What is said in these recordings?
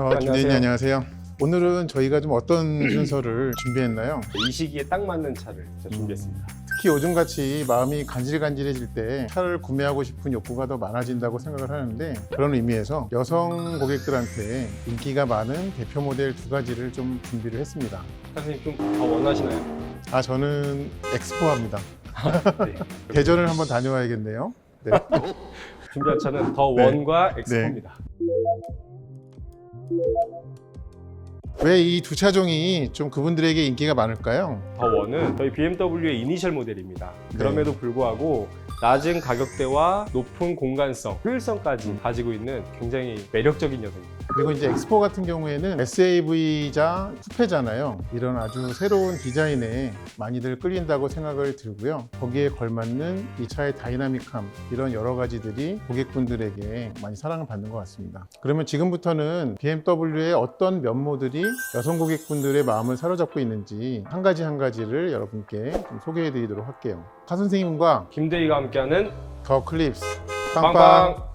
김대리님 안녕하세요. 오늘은 저희가 좀 어떤 순서를 준비했나요? 이 시기에 딱 맞는 차를 제가 준비했습니다. 특히 요즘같이 마음이 간질간질해질 때 차를 구매하고 싶은 욕구가 더 많아진다고 생각을 하는데, 그런 의미에서 여성 고객들한테 인기가 많은 대표 모델 두 가지를 좀 준비를 했습니다. 사장님 좀 더 원하시나요? 저는 엑스포합니다. 네. 대전을 한번 다녀와야겠네요. 네. 준비한 차는 더 네. 원과 엑스포입니다. 왜 이 두 차종이 좀 그분들에게 인기가 많을까요? 더 원은 저희 BMW의 이니셜 모델입니다. 그럼에도 불구하고 낮은 가격대와 높은 공간성, 효율성까지 가지고 있는 굉장히 매력적인 녀석입니다. 그리고 이제 엑스포 같은 경우에는 SAV자 쿠페잖아요. 이런 아주 새로운 디자인에 많이들 끌린다고 생각을 들고요. 거기에 걸맞는 이 차의 다이나믹함, 이런 여러 가지들이 고객분들에게 많이 사랑을 받는 것 같습니다. 그러면 지금부터는 BMW의 어떤 면모들이 여성 고객분들의 마음을 사로잡고 있는지 한 가지 한 가지를 여러분께 좀 소개해 드리도록 할게요. 카 선생님과 김대희가 함께하는 더 클립스 빵빵. 빵빵!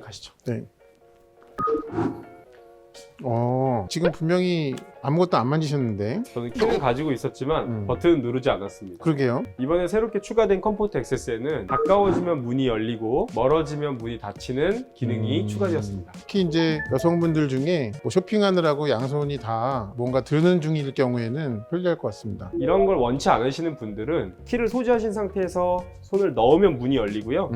가시죠. 네. 지금 분명히 아무것도 안 만지셨는데. 저는 키는 가지고 있었지만 버튼은 누르지 않았습니다. 그러게요. 이번에 새롭게 추가된 컴포트 액세스에는 가까워지면 문이 열리고 멀어지면 문이 닫히는 기능이 추가되었습니다. 특히 이제 여성분들 중에 뭐 쇼핑하느라고 양손이 다 뭔가 드는 중일 경우에는 편리할 것 같습니다. 이런 걸 원치 않으시는 분들은 키를 소지하신 상태에서 손을 넣으면 문이 열리고요.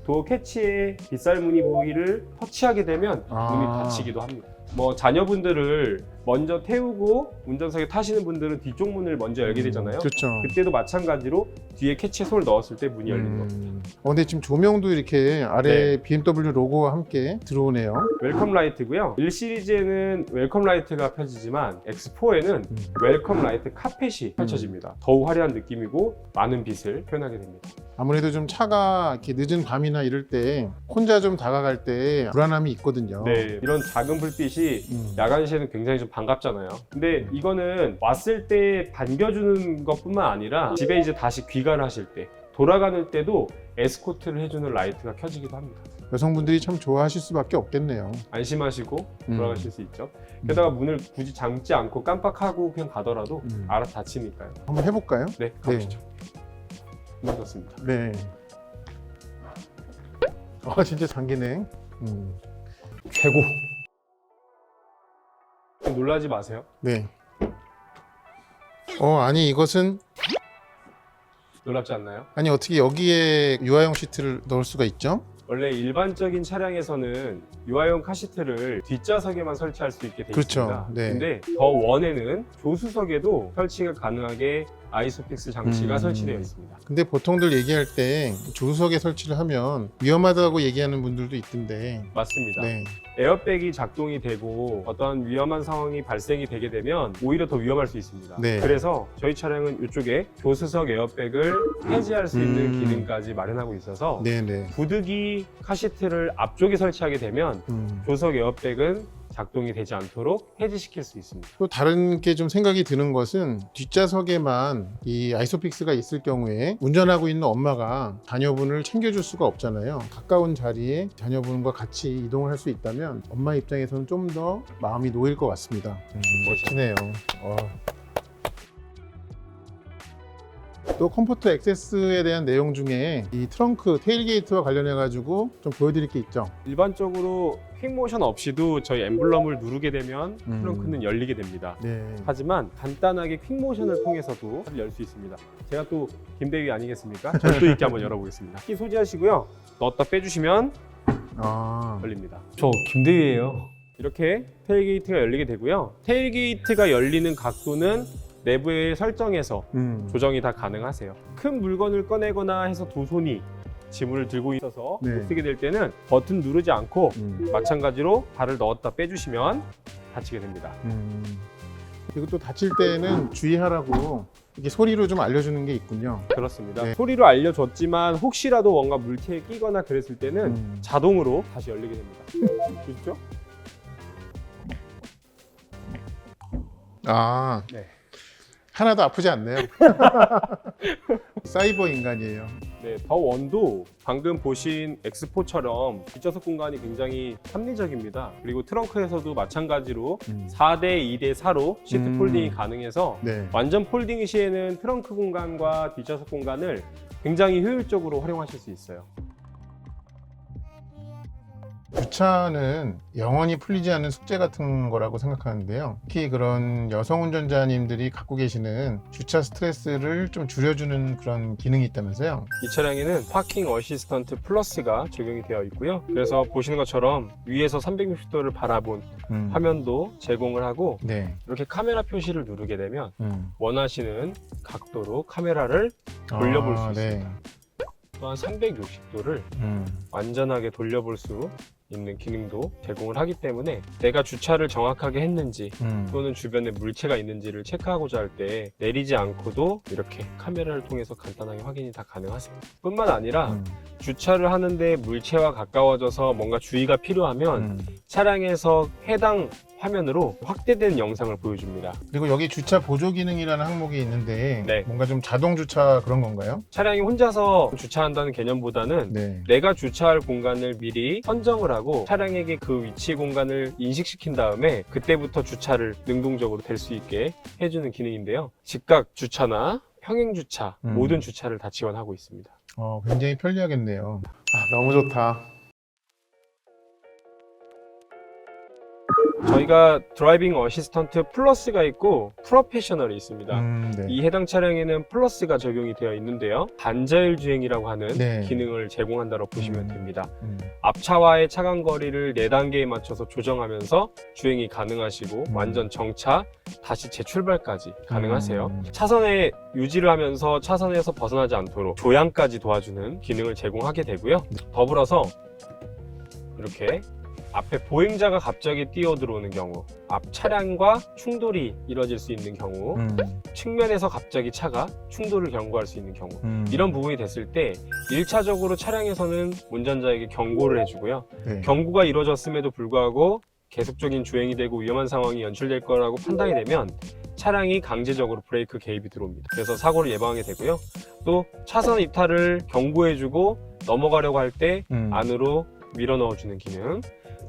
도 캐치에 빗살무늬 부위를 터치하게 되면 문이 닫히기도 합니다. 뭐 자녀분들을 먼저 태우고 운전석에 타시는 분들은 뒤쪽 문을 먼저 열게 되잖아요. 그렇죠. 그때도 마찬가지로 뒤에 캐치에 손을 넣었을 때 문이 열리는 겁니다. 근데 지금 조명도 이렇게 아래 BMW 로고와 함께 들어오네요. 웰컴 라이트고요. 1시리즈에는 웰컴 라이트가 펴지지만 X4에는 웰컴 라이트 카펫이 펼쳐집니다. 더욱 화려한 느낌이고 많은 빛을 표현하게 됩니다. 아무래도 좀 차가 이렇게 늦은 밤이나 이럴 때 혼자 좀 다가갈 때 불안함이 있거든요. 네, 이런 작은 불빛이 야간 시에는 굉장히 좀 반갑잖아요. 근데 이거는 왔을 때 반겨주는 것뿐만 아니라 집에 이제 다시 귀가를 하실 때, 돌아가는 때도 에스코트를 해주는 라이트가 켜지기도 합니다. 여성분들이 참 좋아하실 수밖에 없겠네요. 안심하시고 돌아가실 수 있죠. 게다가 문을 굳이 잠지 않고 깜빡하고 그냥 가더라도 알아서 닫히니까요. 한번 해볼까요? 네, 가보시죠. 문 닫습니다. 네. 진짜 장기네. 최고! 놀라지 마세요. 네. 아니 이것은 놀랍지 않나요? 아니 어떻게 여기에 유아용 시트를 넣을 수가 있죠? 원래 일반적인 차량에서는 유아용 카시트를 뒷좌석에만 설치할 수 있게 되어 그렇죠. 있습니다. 네. 근데 더 원에는 조수석에도 설치가 가능하게 아이소픽스 장치가 설치되어 있습니다. 근데 보통들 얘기할 때 조수석에 설치를 하면 위험하다고 얘기하는 분들도 있던데. 맞습니다. 네. 에어백이 작동이 되고 어떤 위험한 상황이 발생이 되게 되면 오히려 더 위험할 수 있습니다. 네. 그래서 저희 차량은 이쪽에 조수석 에어백을 해제할 수 있는 기능까지 마련하고 있어서 네네. 부득이 카시트를 앞쪽에 설치하게 되면 조수석 에어백은 작동이 되지 않도록 해제시킬 수 있습니다. 또 다른 게 좀 생각이 드는 것은 뒷좌석에만 이 아이소픽스가 있을 경우에 운전하고 있는 엄마가 자녀분을 챙겨줄 수가 없잖아요. 가까운 자리에 자녀분과 같이 이동을 할 수 있다면 엄마 입장에서는 좀 더 마음이 놓일 것 같습니다. 멋지네요. 또 컴포트 액세스에 대한 내용 중에 이 트렁크 테일게이트와 관련해 가지고 좀 보여드릴 게 있죠. 일반적으로 퀵모션 없이도 저희 엠블럼을 누르게 되면 트렁크는 열리게 됩니다. 네. 하지만 간단하게 퀵모션을 통해서도 열 수 있습니다. 제가 또 김대휘 아니겠습니까? 절도 있게 한번 열어보겠습니다. 키 소지하시고요. 넣었다 빼주시면 열립니다. 저 김대휘예요. 이렇게 테일게이트가 열리게 되고요. 테일게이트가 열리는 각도는 내부의 설정에서 조정이 다 가능하세요. 큰 물건을 꺼내거나 해서 두 손이 지문을 들고 있어서 네. 못 쓰게 될 때는 버튼 누르지 않고 마찬가지로 발을 넣었다 빼주시면 닫히게 됩니다. 그리고 또 다칠 때는 주의하라고 이렇게 소리로 좀 알려주는 게 있군요. 그렇습니다. 네. 소리로 알려줬지만 혹시라도 뭔가 물체에 끼거나 그랬을 때는 자동으로 다시 열리게 됩니다. 보시죠? 네. 하나도 아프지 않네요. 사이버 인간이에요. 네, 더 원도 방금 보신 엑스포처럼 뒷좌석 공간이 굉장히 합리적입니다. 그리고 트렁크에서도 마찬가지로 4대 2대 4로 시트 폴딩이 가능해서 네. 완전 폴딩 시에는 트렁크 공간과 뒷좌석 공간을 굉장히 효율적으로 활용하실 수 있어요. 주차는 영원히 풀리지 않는 숙제 같은 거라고 생각하는데요. 특히 그런 여성 운전자님들이 갖고 계시는 주차 스트레스를 좀 줄여주는 그런 기능이 있다면서요? 이 차량에는 파킹 어시스턴트 플러스가 적용이 되어 있고요. 그래서 보시는 것처럼 위에서 360도를 바라본 화면도 제공을 하고 네. 이렇게 카메라 표시를 누르게 되면 원하시는 각도로 카메라를 아, 돌려볼 수 있습니다. 네. 또한 360도를 완전하게 돌려볼 수 있는 기능도 제공을 하기 때문에 내가 주차를 정확하게 했는지 또는 주변에 물체가 있는지를 체크하고자 할 때 내리지 않고도 이렇게 카메라를 통해서 간단하게 확인이 다 가능하세요. 뿐만 아니라 주차를 하는데 물체와 가까워져서 뭔가 주의가 필요하면 차량에서 해당 화면으로 확대된 영상을 보여줍니다. 그리고 여기 주차 보조 기능이라는 항목이 있는데 네. 뭔가 좀 자동 주차 그런 건가요? 차량이 혼자서 주차한다는 개념보다는 네. 내가 주차할 공간을 미리 선정을 하고 차량에게 그 위치 공간을 인식시킨 다음에 그때부터 주차를 능동적으로 될 수 있게 해주는 기능인데요. 즉각 주차나 평행 주차 모든 주차를 다 지원하고 있습니다. 굉장히 편리하겠네요. 너무 좋다. 저희가 드라이빙 어시스턴트 플러스가 있고 프로페셔널이 있습니다. 네. 이 해당 차량에는 플러스가 적용이 되어 있는데요. 반자율 주행이라고 하는 네. 기능을 제공한다고 보시면 됩니다. 앞차와의 차간 거리를 4단계에 맞춰서 조정하면서 주행이 가능하시고 완전 정차, 다시 재출발까지 가능하세요. 차선에 유지를 하면서 차선에서 벗어나지 않도록 조향까지 도와주는 기능을 제공하게 되고요. 더불어서 이렇게 앞에 보행자가 갑자기 뛰어들어오는 경우, 앞 차량과 충돌이 이뤄질 수 있는 경우, 측면에서 갑자기 차가 충돌을 경고할 수 있는 경우, 이런 부분이 됐을 때 1차적으로 차량에서는 운전자에게 경고를 해주고요. 네. 경고가 이루어졌음에도 불구하고 계속적인 주행이 되고 위험한 상황이 연출될 거라고 판단이 되면 차량이 강제적으로 브레이크 개입이 들어옵니다. 그래서 사고를 예방하게 되고요. 또 차선 이탈을 경고해주고 넘어가려고 할 때 안으로 밀어 넣어주는 기능,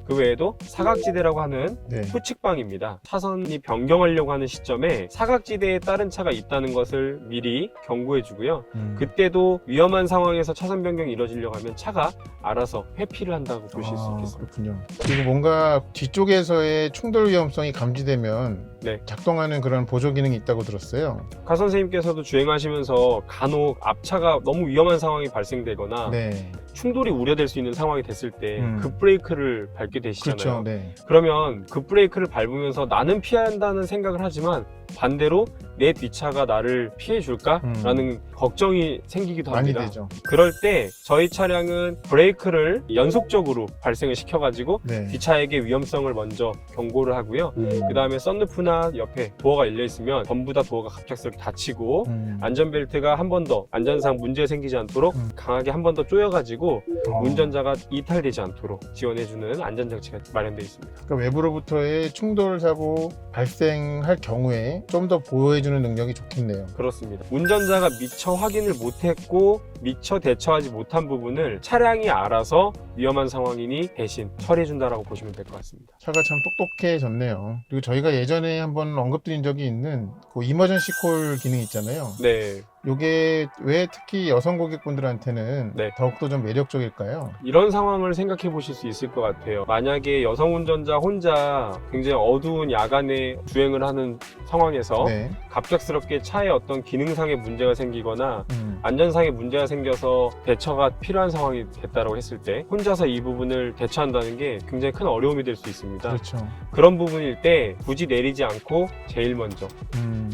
그 외에도 사각지대라고 하는 네. 후측방입니다. 차선이 변경하려고 하는 시점에 사각지대에 다른 차가 있다는 것을 미리 경고해 주고요. 그때도 위험한 상황에서 차선 변경이 이루어지려고 하면 차가 알아서 회피를 한다고 보실 수 있겠습니다. 그렇군요. 그리고 뭔가 뒤쪽에서의 충돌 위험성이 감지되면 네. 작동하는 그런 보조 기능이 있다고 들었어요. 가 선생님께서도 주행하시면서 간혹 앞차가 너무 위험한 상황이 발생되거나 네. 충돌이 우려될 수 있는 상황이 됐을 때 급브레이크를 밟게 되시잖아요. 그렇죠. 네. 그러면 급브레이크를 밟으면서 나는 피한다는 생각을 하지만 반대로 내 뒷차가 나를 피해 줄까? 라는 걱정이 생기기도 많이 합니다. 되죠. 그럴 때 저희 차량은 브레이크를 연속적으로 발생을 시켜가지고 네. 뒷차에게 위험성을 먼저 경고를 하고요. 그 다음에 썬루프나 옆에 도어가 열려 있으면 전부 다 도어가 갑작스럽게 닫히고 안전벨트가 한 번 더 안전상 문제 생기지 않도록 강하게 한 번 더 조여가지고 운전자가 이탈되지 않도록 지원해주는 안전장치가 마련되어 있습니다. 그러니까 외부로부터의 충돌 사고 발생할 경우에 좀 더 보호해주는 능력이 좋겠네요. 그렇습니다. 운전자가 미처 확인을 못했고 미처 대처하지 못한 부분을 차량이 알아서 위험한 상황이니 대신 처리해준다라고 보시면 될 것 같습니다. 차가 참 똑똑해졌네요. 그리고 저희가 예전에 한번 언급드린 적이 있는 그 이머전시 콜 기능 있잖아요. 네. 이게 왜 특히 여성 고객분들한테는 네. 더욱더 좀 매력적일까요? 이런 상황을 생각해 보실 수 있을 것 같아요. 만약에 여성 운전자 혼자 굉장히 어두운 야간에 주행을 하는 상황에서 네. 갑작스럽게 차에 어떤 기능상의 문제가 생기거나 안전상의 문제가 생겨서 대처가 필요한 상황이 됐다고 했을 때 혼자서 이 부분을 대처한다는 게 굉장히 큰 어려움이 될 수 있습니다. 그렇죠. 그런 부분일 때 굳이 내리지 않고 제일 먼저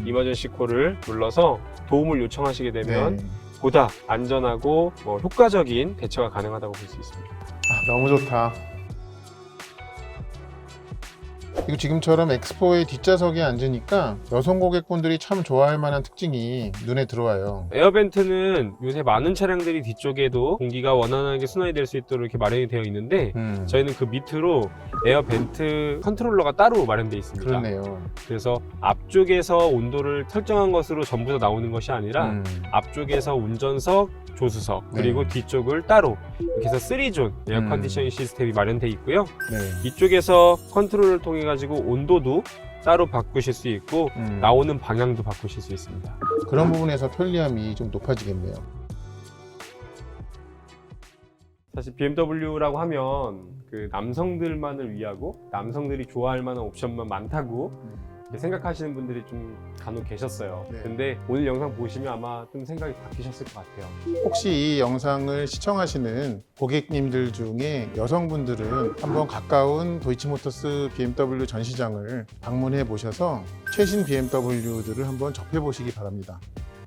이머전시 콜을 눌러서 도움을 요청하시게 되면 네. 보다 안전하고 효과적인 대처가 가능하다고 볼 수 있습니다. 너무 좋다. 그리고 지금처럼 엑스포의 뒷좌석에 앉으니까 여성 고객분들이 참 좋아할 만한 특징이 눈에 들어와요. 에어벤트는 요새 많은 차량들이 뒤쪽에도 공기가 원활하게 순환이 될 수 있도록 이렇게 마련이 되어 있는데 저희는 그 밑으로 에어벤트 컨트롤러가 따로 마련되어 있습니다. 그렇네요. 그래서 앞쪽에서 온도를 설정한 것으로 전부 다 나오는 것이 아니라 앞쪽에서 운전석, 조수석 그리고 네. 뒤쪽을 따로 이렇게 해서 3존 에어 컨디셔닝 시스템이 마련되어 있고요. 네. 이쪽에서 컨트롤을 통해 가지고 온도도 따로 바꾸실 수 있고 나오는 방향도 바꾸실 수 있습니다. 그런 부분에서 편리함이 좀 높아지겠네요. 사실 BMW라고 하면 그 남성들만을 위하고 남성들이 좋아할 만한 옵션만 많다고 이렇게 생각하시는 분들이 좀 간혹 계셨어요. 네. 근데 오늘 영상 보시면 아마 좀 생각이 바뀌셨을 것 같아요. 혹시 이 영상을 시청하시는 고객님들 중에 여성분들은 한번 가까운 도이치모터스 BMW 전시장을 방문해 보셔서 최신 BMW들을 한번 접해 보시기 바랍니다.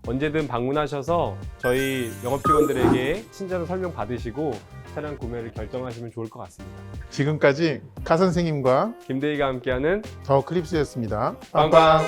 언제든 방문하셔서 저희 영업 직원들에게 친절한 설명 받으시고 차량 구매를 결정하시면 좋을 것 같습니다. 지금까지 카 선생님과 김대희가 함께하는 더 클립스였습니다. 빵빵!